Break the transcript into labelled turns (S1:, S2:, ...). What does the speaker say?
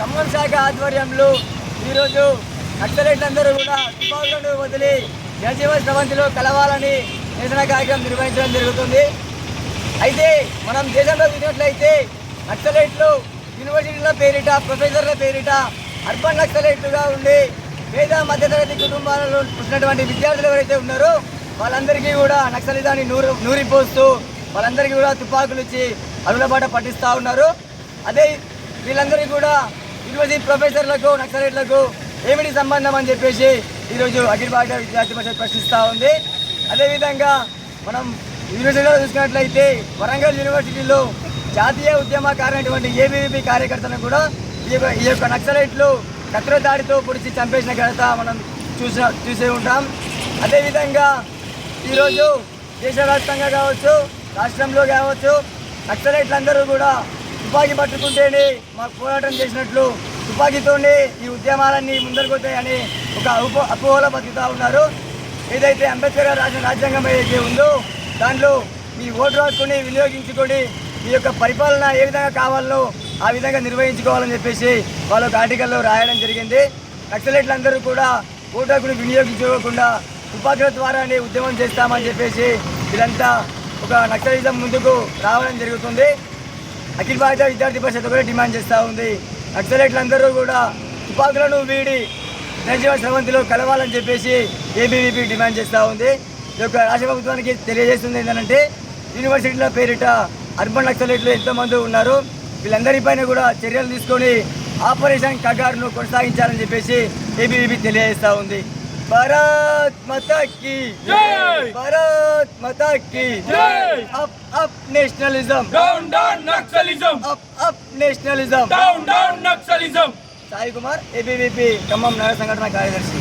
S1: ఖమ్మం శాఖ ఆధ్వర్యంలో ఈరోజు నక్సలైట్లందరూ కూడా తుపాకులను వదిలి జనజీవన స్రవంతిలో కలవాలని నిరసన కార్యక్రమం నిర్వహించడం జరుగుతుంది. అయితే మనం దేశంలో చూసినట్లయితే నక్సలైట్లు యూనివర్సిటీల పేరిట ప్రొఫెసర్ల పేరిట అర్బన్ నక్సలైట్లుగా ఉండి పేద మధ్యతరగతి కుటుంబాలలో పుట్టినటువంటి విద్యార్థులు ఎవరైతే ఉన్నారో వాళ్ళందరికీ కూడా నక్సలిజాన్ని నూరిపోస్తూ వాళ్ళందరికీ కూడా తుపాకులు ఇచ్చి అరులబాట పట్టిస్తూ ఉన్నారు. అదే వీళ్ళందరికీ కూడా యూనివర్సిటీ ప్రొఫెసర్లకు నక్సలైట్లకు ఏమిటి సంబంధం అని చెప్పేసి ఈరోజు అఖిల భారత విద్యార్థి పరిషత్ ప్రశ్నిస్తూ ఉంది. అదేవిధంగా మనం యూనివర్సిటీలో చూసుకున్నట్లయితే వరంగల్ యూనివర్సిటీలో జాతీయ ఉద్యమకారైనటువంటి ఏబీవీపీ కార్యకర్తలను కూడా ఈ యొక్క నక్సలైట్లు కత్తిర దాడితో పొడిచి చంపేసిన ఘనత మనం చూసే ఉంటాం. అదేవిధంగా ఈరోజు దేశవ్యాప్తంగా కావచ్చు రాష్ట్రంలో కావచ్చు నక్సలైట్లందరూ కూడా తుపాకీ పట్టుకుంటేనే మాకు పోరాటం చేసినట్లు తుపాకీతోనే ఈ ఉద్యమాలన్నీ ముందరుకొతాయని ఒక అపోహలో బతుకుతూ ఉన్నారు. ఏదైతే అంబేద్కర్ గారు రాసిన రాజ్యాంగం ఏదైతే ఉందో దాంట్లో మీ ఓటు హక్కుని వినియోగించుకొని మీ యొక్క పరిపాలన ఏ విధంగా కావాలో ఆ విధంగా నిర్వహించుకోవాలని చెప్పేసి వాళ్ళ ఒక ఆర్టికల్లో రాయడం జరిగింది. నక్సలైట్లందరూ కూడా ఓటు హక్కుని వినియోగించుకోకుండా తుపాకుల ద్వారానే ఉద్యమం చేస్తామని చెప్పేసి ఇదంతా ఒక నక్సలిజం ముందుకు రావడం జరుగుతుంది. అఖిల భారత విద్యార్థి పరిషత్ కూడా డిమాండ్ చేస్తూ ఉంది. నక్సలైట్లందరూ కూడా తుపాకులను వీడి జనజీవన స్రవంతిలో కలవాలని చెప్పేసి ఏబీవీపీ డిమాండ్ చేస్తూ ఉంది. ఈ యొక్క రాష్ట్ర ప్రభుత్వానికి తెలియజేస్తుంది ఏంటంటే యూనివర్సిటీల పేరిట అర్బన్ నక్సలైట్లు ఎంతోమంది ఉన్నారు. వీళ్ళందరిపైన కూడా చర్యలు తీసుకొని ఆపరేషన్ కగార్ను కొనసాగించాలని చెప్పేసి ఏబీవీపీ తెలియజేస్తూ ఉంది. భారత్ మాతా కీ జై, భారత్ మాతా కీ జై. Up up nationalism,
S2: down down naxalism,
S1: up up nationalism,
S2: down down naxalism.
S1: Sai Kumar, ABVP Khammam నగర సంఘటన కార్యదర్శి.